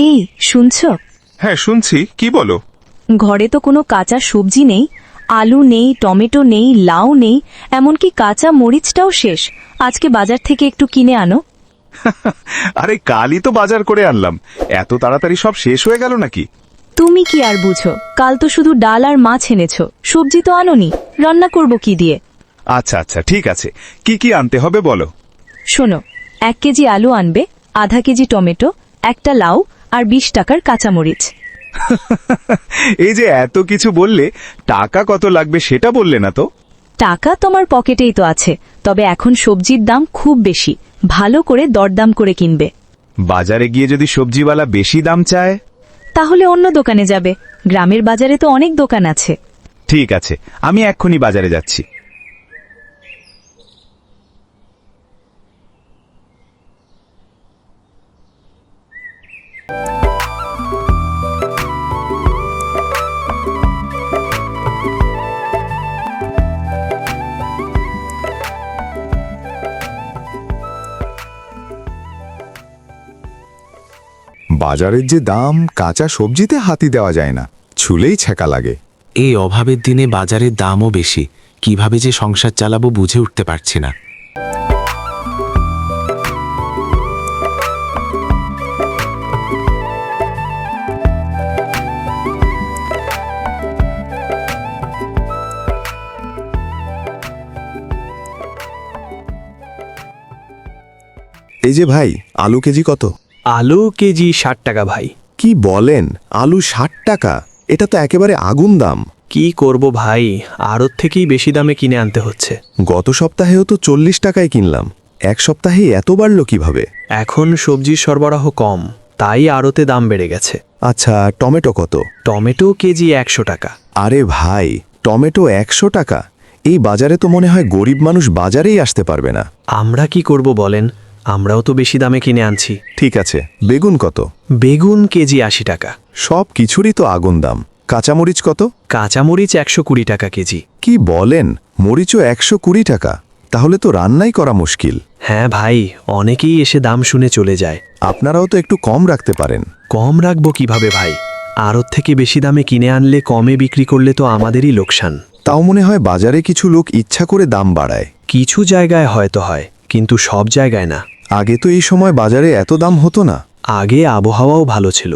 এই শুনছো? হ্যাঁ শুনছি, কি বলো? ঘরে তো কোনো কাঁচা সবজি নেই, আলু নেই, টমেটো নেই, লাউ নেই, এমনকি কাঁচা মরিচটাও শেষ। আজকে বাজার থেকে একটু কিনে আনো। আরে কালই তো বাজার করে আনলাম, এত তাড়াতাড়ি সব শেষ হয়ে গেল নাকি? তুমি কি আর বুঝো, কাল তো শুধু ডাল আর মাছ এনেছো, সবজি তো আনোনি। রান্না করব কি দিয়ে? আচ্ছা আচ্ছা ঠিক আছে, কি কি আনতে হবে বলো। শোনো, 1 কেজি আলু আনবে, আধা কেজি টমেটো, একটা লাউ আর 20 টাকার কাঁচামরিচ। এই যে এত কিছু বললে, টাকা কত লাগবে সেটা বললে না তো? টাকা তোমার পকেটেই তো আছে, তবে এখন সবজির দাম খুব বেশি, ভালো করে দরদাম করে কিনবে। বাজারে গিয়ে যদি সবজিওয়ালা বেশি দাম চায়? তাহলে অন্য দোকানে যাবে, গ্রামের বাজারে তো অনেক দোকান আছে। ঠিক আছে, আমি এক্ষুনি বাজারে যাচ্ছি। বাজারের যে দাম, কাঁচা সবজিতে হাতি দেওয়া যায় না, ছুলেই ছেঁকা লাগে। এই অভাবের দিনে বাজারের দামও বেশি, কিভাবে যে সংসার চালাবো বুঝে উঠতে পারছি না। এই যে ভাই, আলু কেজি কত? আলু কেজি 60 টাকা ভাই। কি বলেন, আলু 60 টাকা? এটা তো একেবারে আগুন দাম। কি করব ভাই, আড়ত থেকেই বেশি দামে কিনে আনতে হচ্ছে। গত সপ্তাহেও তো 40 টাকায় কিনলাম, এক সপ্তাহে এত বাড়লো কিভাবে? এখন সবজির সরবরাহ কম, তাই আড়তে দাম বেড়ে গেছে। আচ্ছা, টমেটো কত? টমেটো কেজি 100 টাকা। আরে ভাই, টমেটো 100 টাকা? এই বাজারে তো মনে হয় গরিব মানুষ বাজারেই আসতে পারবে না। আমরা কি করব বলেন, আমরাও তো বেশি দামে কিনে আনছি। ঠিক আছে, বেগুন কত? বেগুন কেজি 80 টাকা। সব কিছুরই তো আগুন দাম। কাঁচামরিচ কত? কাঁচামরিচ 120 টাকা কেজি। কি বলেন, মরিচও 120 টাকা? তাহলে তো রান্নাই করা মুশকিল। হ্যাঁ ভাই, অনেকেই এসে দাম শুনে চলে যায়। আপনারাও তো একটু কম রাখতে পারেন। কম রাখবো কিভাবে ভাই, আড়ত থেকে বেশি দামে কিনে আনলে কমে বিক্রি করলে তো আমাদেরই লোকসান। তাও মনে হয় বাজারে কিছু লোক ইচ্ছা করে দাম বাড়ায়। কিছু জায়গায় হয়তো হয়, কিন্তু সব জায়গায় না। আগে তো এই সময় বাজারে এত দাম হতো না। আগে আবহাওয়াও ভালো ছিল,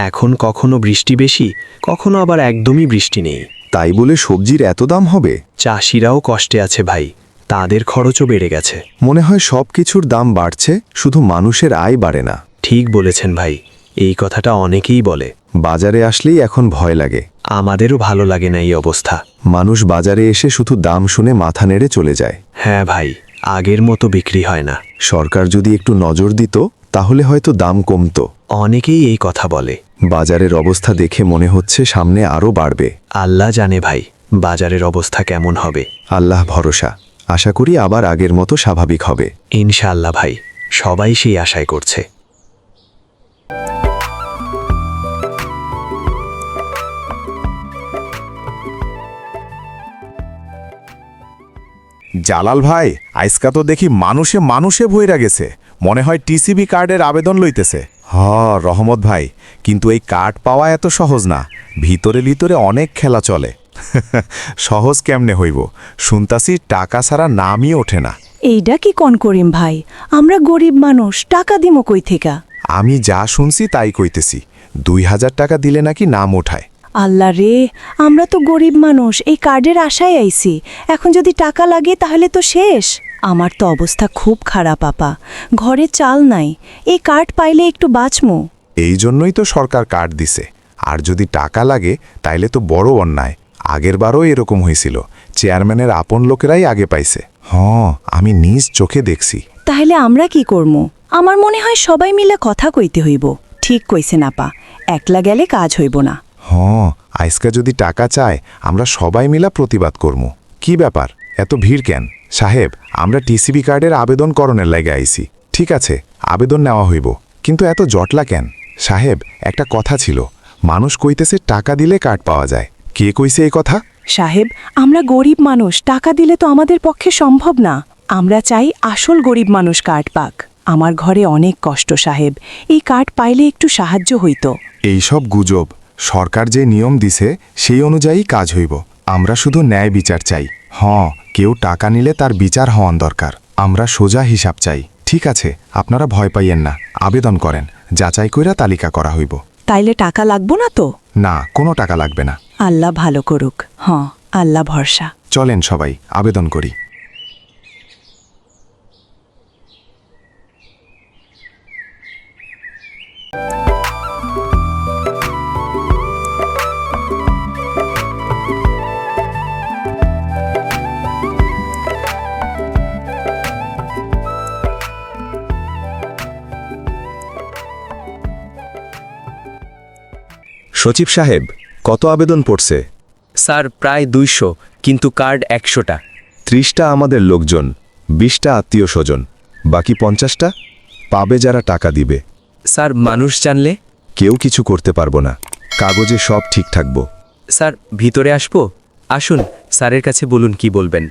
এখন কখনো বৃষ্টি বেশি, কখনো আবার একদমই বৃষ্টি নেই। তাই বলে সবজির এত দাম হবে? চাষিরাও কষ্টে আছে ভাই, তাদের খরচও বেড়ে গেছে। মনে হয় সব কিছুর দাম বাড়ছে, শুধু মানুষের আয় বাড়ে না। ঠিক বলেছেন ভাই, এই কথাটা অনেকেই বলে। বাজারে আসলেই এখন ভয় লাগে। আমাদেরও ভালো লাগে না এই অবস্থা। মানুষ বাজারে এসে শুধু দাম শুনে মাথা নেড়ে চলে যায়। হ্যাঁ ভাই, আগের মতো বিক্রি হয় না। সরকার যদি একটু নজর দিত, তাহলে হয়তো দাম কমতো। অনেকেই এই কথা বলে। বাজারের অবস্থা দেখে মনে হচ্ছে সামনে আরও বাড়বে। আল্লাহ জানে ভাই, বাজারের অবস্থা কেমন হবে। আল্লাহ ভরসা, আশা করি আবার আগের মতো স্বাভাবিক হবে। ইনশাআল্লাহ ভাই, সবাই সেই আশাই করছে। জালাল ভাই, আজকা তো দেখি মানুষে মানুষে ভইরা গেছে, মনে হয় টিসিবি কার্ডের আবেদন লইতেছে। রহমত ভাই, কিন্তু এই কার্ড পাওয়া এত সহজ না, ভিতরে ভিতরে অনেক খেলা চলে। সহজ কেমনে হইব, শুনতাছি টাকা ছাড়া নামই ওঠে না। এইটা কি কন করিম ভাই, আমরা গরিব মানুষ, টাকা দিমো কই থেকা? আমি যা শুনছি তাই কইতেছি, 2000 টাকা দিলে নাকি নাম ওঠায়। আল্লাহ রে, আমরা তো গরিব মানুষ, এই কার্ডের আশায় আইছি, এখন যদি টাকা লাগে তাহলে তো শেষ। আমার তো অবস্থা খুব খারাপ আপা, ঘরে চাল নাই, এই কার্ড পাইলে একটু বাঁচমু। এই জন্যই তো সরকার কার্ড দিছে, আর যদি টাকা লাগে তাইলে তো বড় অন্যায়। আগের বারও এরকম হয়েছিল, চেয়ারম্যানের আপন লোকেরাই আগে পাইছে। আমি নিজ চোখে দেখছি। তাহলে আমরা কি করমু? আমার মনে হয় সবাই মিলে কথা কইতে হইব। ঠিক কইছেন আপা, একলা গেলে কাজ হইব না। আজকা যদি টাকা চায়, আমরা সবাই মিলা প্রতিবাদ করমু। কি ব্যাপার, এত ভিড় কেন? সাহেব, আমরা টিসিবি কার্ডের আবেদন করণের লাগে আইছি। ঠিক আছে, আবেদন নেওয়া হইব, কিন্তু এত জটলা কেন? সাহেব, একটা কথা ছিল, মানুষ কইতেছে টাকা দিলে কার্ড পাওয়া যায়। কে কইছে এই কথা? সাহেব, আমরা গরিব মানুষ, টাকা দিলে তো আমাদের পক্ষে সম্ভব না। আমরা চাই আসল গরিব মানুষ কার্ড পাক। আমার ঘরে অনেক কষ্ট সাহেব, এই কার্ড পাইলে একটু সাহায্য হইত। এইসব গুজব, সরকার যে নিয়ম দিছে সেই অনুযায়ী কাজ হইব। আমরা শুধু ন্যায় বিচার চাই। কেউ টাকা নিলে তার বিচার হওয়ান দরকার। আমরা সোজা হিসাব চাই। ঠিক আছে, আপনারা ভয় পাইয়েন না, আবেদন করেন, যাচাই কইরা তালিকা করা হইব। তাইলে টাকা লাগবো না তো? না, কোনো টাকা লাগবে না। আল্লাহ ভালো করুক। আল্লাহ ভরসা। চলেন সবাই আবেদন করি। সচিব সাহেব, কত আবেদন পড়ছে? স্যার প্রায় 200, কিন্তু কার্ড 100টা। 30টা আমাদের লোকজন, 20টা আত্মীয় স্বজন, বাকি 50টা পাবে যারা টাকা দিবে। স্যার মানুষ জানলে? কেউ কিছু করতে পারবো না, কাগজে সব ঠিক থাকবো। স্যার ভিতরে আসবো? আসুন, স্যারের কাছে বলুন কি বলবেন।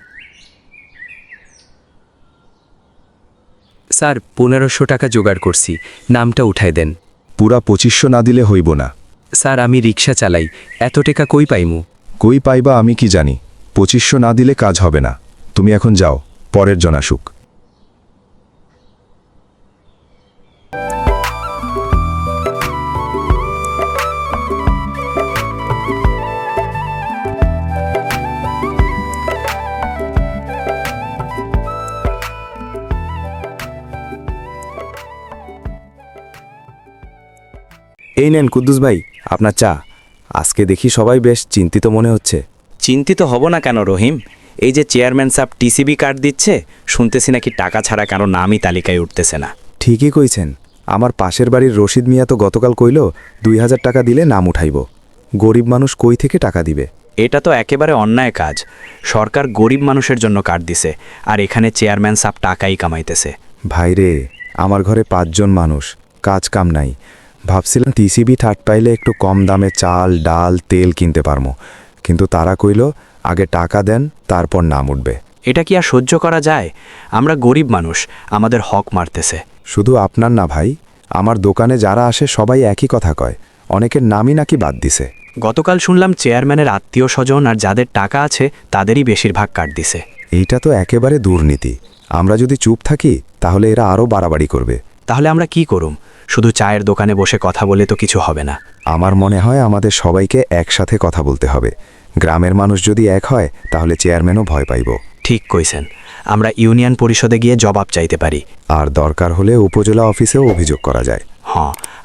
স্যার 1500 টাকা জোগাড় করছি, নামটা উঠায় দেন। পুরা 2500 না দিলে হইব না। স্যার আমি রিক্সা চালাই, এত টাকা কই পাইমু? কই পাইবা আমি কি জানি, 2500 না দিলে কাজ হবে না। তুমি এখন যাও, পরের জন আসুক। এই নেন কুদ্দুস ভাই, আপনার চা। আজকে দেখি সবাই বেশ চিন্তিত মনে হচ্ছে। চিন্তিত হব না কেন রহিম? এই যে চেয়ারম্যান সাহেব টিসিবি কার্ড দিচ্ছে, শুনতেছি নাকি টাকা ছাড়া কারো নামই তালিকায় উঠতেছে না। ঠিকই কইছেন, আমার পাশের বাড়ির রশিদ মিয়া তো গতকাল কইল 2000 টাকা দিলে নাম উঠাইব। গরিব মানুষ কই থেকে টাকা দিবে? এটা তো একেবারে অন্যায় কাজ। সরকার গরিব মানুষের জন্য কার্ড দিছে, আর এখানে চেয়ারম্যান সাহেব টাকাই কামাইতেছে। ভাইরে, আমার ঘরে 5 জন মানুষ, কাজ কাম নাই। ভাবছিলাম টিসিবি থার্ড পাইলে একটু কম দামে চাল, ডাল, তেল কিনতে পারবো, কিন্তু তারা কইল আগে টাকা দেন, তারপর নাম উঠবে। এটা কি আর সহ্য করা যায়? আমরা গরিব মানুষ, আমাদের হক মারতেছে। শুধু আপনার না ভাই, আমার দোকানে যারা আসে সবাই একই কথা কয়, অনেকের নামই নাকি বাদ দিছে। গতকাল শুনলাম চেয়ারম্যানের আত্মীয় স্বজন আর যাদের টাকা আছে তাদেরই বেশিরভাগ কার্ড দিছে। এইটা তো একেবারে দুর্নীতি। আমরা যদি চুপ থাকি তাহলে এরা আরও বাড়াবাড়ি করবে। তাহলে আমরা কি করুম? শুধু চায়ের দোকানে বসে কথা বলে তো কিছু হবে না। আমার মনে হয় আমাদের সবাইকে একসাথে কথা বলতে হবে। গ্রামের মানুষ যদি এক হয় তাহলে চেয়ারম্যানও ভয় পাইব। ঠিক কইছেন, আমরা ইউনিয়ন পরিষদে গিয়ে জবাব চাইতে পারি। আর দরকার হলে উপজেলা অফিসেও অভিযোগ করা যায়।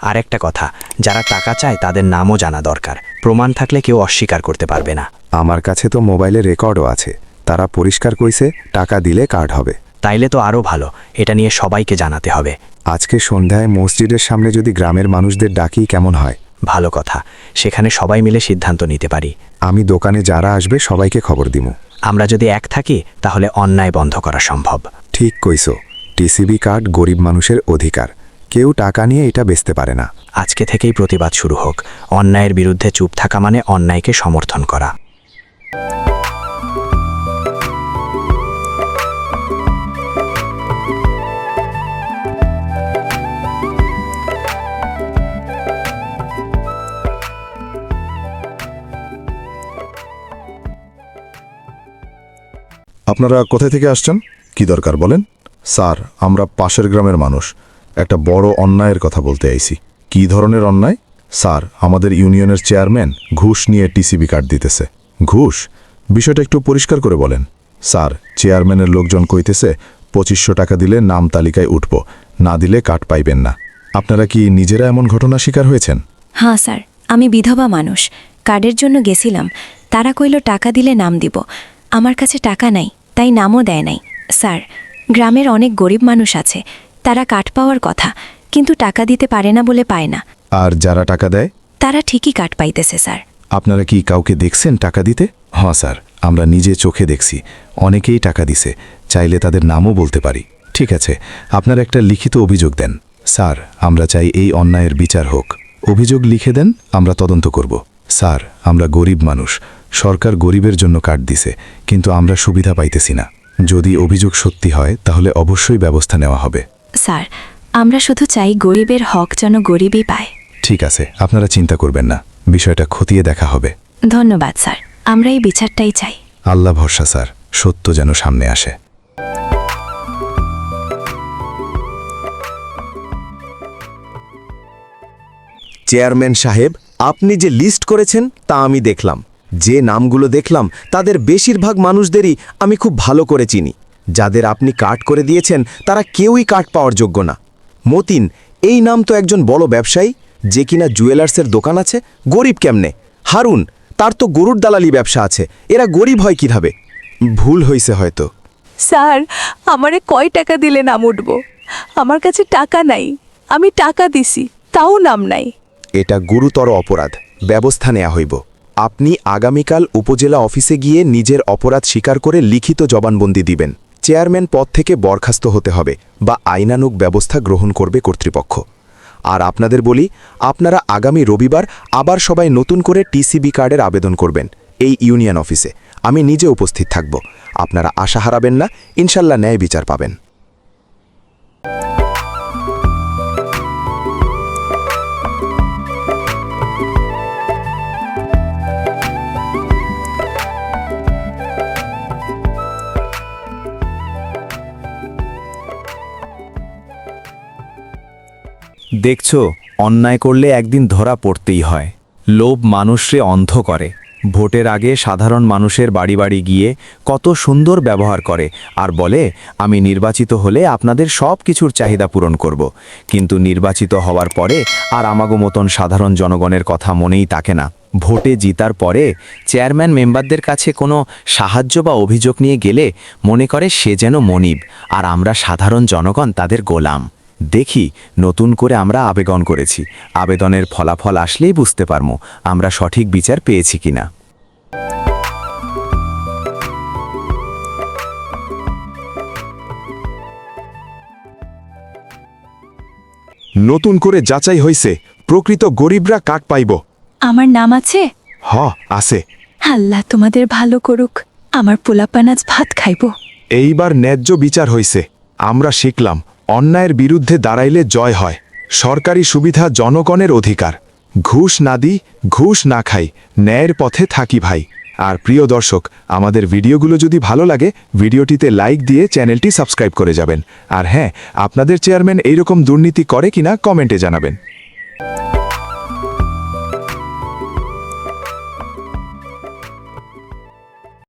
আর একটা কথা, যারা টাকা চায় তাদের নামও জানা দরকার। প্রমাণ থাকলে কেউ অস্বীকার করতে পারবে না। আমার কাছে তো মোবাইলে রেকর্ডও আছে, তারা পরিষ্কার কইছে টাকা দিলে কার্ড হবে। তাইলে তো আরও ভালো, এটা নিয়ে সবাইকে জানাতে হবে। আজকে সন্ধ্যায় মসজিদের সামনে যদি গ্রামের মানুষদের ডাকি কেমন হয়? ভালো কথা, সেখানে সবাই মিলে সিদ্ধান্ত নিতে পারি। আমি দোকানে যারা আসবে সবাইকে খবর দিমু। আমরা যদি এক থাকি তাহলে অন্যায় বন্ধ করা সম্ভব। ঠিক কইছো, টিসিবি কার্ড গরিব মানুষের অধিকার, কেউ টাকা নিয়ে এটা বেচতে পারে না। আজকে থেকেই প্রতিবাদ শুরু হোক। অন্যায়ের বিরুদ্ধে চুপ থাকা মানে অন্যায়কে সমর্থন করা। আপনারা কোথায় থেকে আসছেন? কি দরকার বলেন? স্যার, আমরা পাশের গ্রামের মানুষ, একটা বড় অন্যায়ের কথা বলতে আইছি। কি ধরনের অন্যায়? স্যার, আমাদের ইউনিয়নের চেয়ারম্যান ঘুষ নিয়ে টিসিবি কার্ড দিতেছে। ঘুষ? বিষয়টা একটু পরিষ্কার করে বলেন। স্যার, চেয়ারম্যানের লোকজন কইতেছে 2500 টাকা দিলে নাম তালিকায় উঠব, না দিলে কার্ড পাইবেন না। আপনারা কি নিজেরা এমন ঘটনা শিকার হয়েছেন? হ্যাঁ স্যার, আমি বিধবা মানুষ, কার্ডের জন্য গেছিলাম, তারা কইল টাকা দিলে নাম দিব। আমার কাছে টাকা নাই, তাই নামও দেয় নাই। স্যার, গ্রামের অনেক গরিব মানুষ আছে, তারা কার্ড পাওয়ার কথা, কিন্তু টাকা দিতে পারে না বলে পায় না। আর যারা টাকা দেয়? তারা ঠিকই কার্ড পাইতেছে স্যার। আপনারা কি কাউকে দেখছেন টাকা দিতে? হ্যাঁ স্যার, আমরা নিজে চোখে দেখছি, অনেকেই টাকা দিছে, চাইলে তাদের নামও বলতে পারি। ঠিক আছে, আপনারা একটা লিখিত অভিযোগ দেন। স্যার, আমরা চাই এই অন্যায়ের বিচার হোক। অভিযোগ লিখে দেন, আমরা তদন্ত করব। স্যার, আমরা গরিব মানুষ, সরকার গরিবের জন্য কার্ড দিছে, কিন্তু আমরা সুবিধা পাইতেছি না। যদি অভিযোগ সত্যি হয় তাহলে অবশ্যই ব্যবস্থা নেওয়া হবে। স্যার আমরা শুধু চাই গরিবের হক যেন গরিবই পায়। ঠিক আছে, আপনারা চিন্তা করবেন না, বিষয়টা খতিয়ে দেখা হবে। ধন্যবাদ স্যার, আমরা এই বিচারটাই চাই। আল্লাহ ভরসা স্যার, সত্য যেন সামনে আসে। চেয়ারম্যান সাহেব, আপনি যে লিস্ট করেছেন তা আমি দেখলাম। যে নামগুলো দেখলাম তাদের বেশিরভাগ মানুষদেরই আমি খুব ভালো করে চিনি। যাদের আপনি কাট করে দিয়েছেন তারা কেউই কাট পাওয়ার যোগ্য না। মতিন, এই নাম তো একজন বড় ব্যবসায়ী, যে কিনা জুয়েলার্সের দোকান আছে, গরিব কেমনে? হারুন, তার তো গরুর দালালি ব্যবসা আছে, এরা গরিব হয় কিভাবে? ভুল হয়েছে হয়তো। স্যার আমারে কয় টাকা দিলে নাম উঠব? আমার কাছে টাকা নাই, আমি টাকা দিছি তাও নাম নাই। এটা গুরুতর অপরাধ, ব্যবস্থা নেওয়া হইব। আপনি আগামীকাল উপজেলা অফিসে গিয়ে নিজের অপরাধ স্বীকার করে লিখিত জবানবন্দি দিবেন। চেয়ারম্যান পদ থেকে বরখাস্ত হতে হবে বা আইনানুগ ব্যবস্থা গ্রহণ করবে কর্তৃপক্ষ। আর আপনাদের বলি, আপনারা আগামী রবিবার আবার সবাই নতুন করে টিসিবি কার্ডের আবেদন করবেন এই ইউনিয়ন অফিসে। আমি নিজে উপস্থিত থাকব। আপনারা আশা হারাবেন না, ইনশাল্লাহ ন্যায় বিচার পাবেন। দেখছো, অন্যায় করলে একদিন ধরা পড়তেই হয়। লোভ মানুষরে অন্ধ করে। ভোটের আগে সাধারণ মানুষের বাড়ি বাড়ি গিয়ে কত সুন্দর ব্যবহার করে আর বলে, আমি নির্বাচিত হলে আপনাদের সব কিছুর চাহিদা পূরণ করব। কিন্তু নির্বাচিত হওয়ার পরে আর আমাগো মতন সাধারণ জনগণের কথা মনেই থাকে না। ভোটে জিতার পরে চেয়ারম্যান মেম্বারদের কাছে কোনো সাহায্য বা অভিযোগ নিয়ে গেলে মনে করে সে যেন মনিব, আর আমরা সাধারণ জনগণ তাদের গোলাম। দেখি নতুন করে আমরা আবেদন করেছি, আবেদনের ফলাফল আসলেই বুঝতে পারবো আমরা সঠিক বিচার পেয়েছি কিনা। নতুন করে যাচাই হইছে, প্রকৃত গরিবরা কাট পাইব। আমার নাম আছে? হ, আছে। আল্লাহ তোমাদের ভালো করুক, আমার পোলাপানাজ ভাত খাইব। এইবার ন্যায্য বিচার হইছে। আমরা শিখলাম, অন্যায়ের বিরুদ্ধে দাঁড়াইলে জয় হয়। সরকারি সুবিধা জনগণের অধিকার। ঘুষ না দিই, ঘুষ না খাই, ন্যায়ের পথে থাকি ভাই। আর প্রিয় দর্শক, আমাদের ভিডিওগুলো যদি ভালো লাগে, ভিডিওটিতে লাইক দিয়ে চ্যানেলটি সাবস্ক্রাইব করে যাবেন। আর হ্যাঁ, আপনাদের চেয়ারম্যান এইরকম দুর্নীতি করে কিনা কমেন্টে জানাবেন।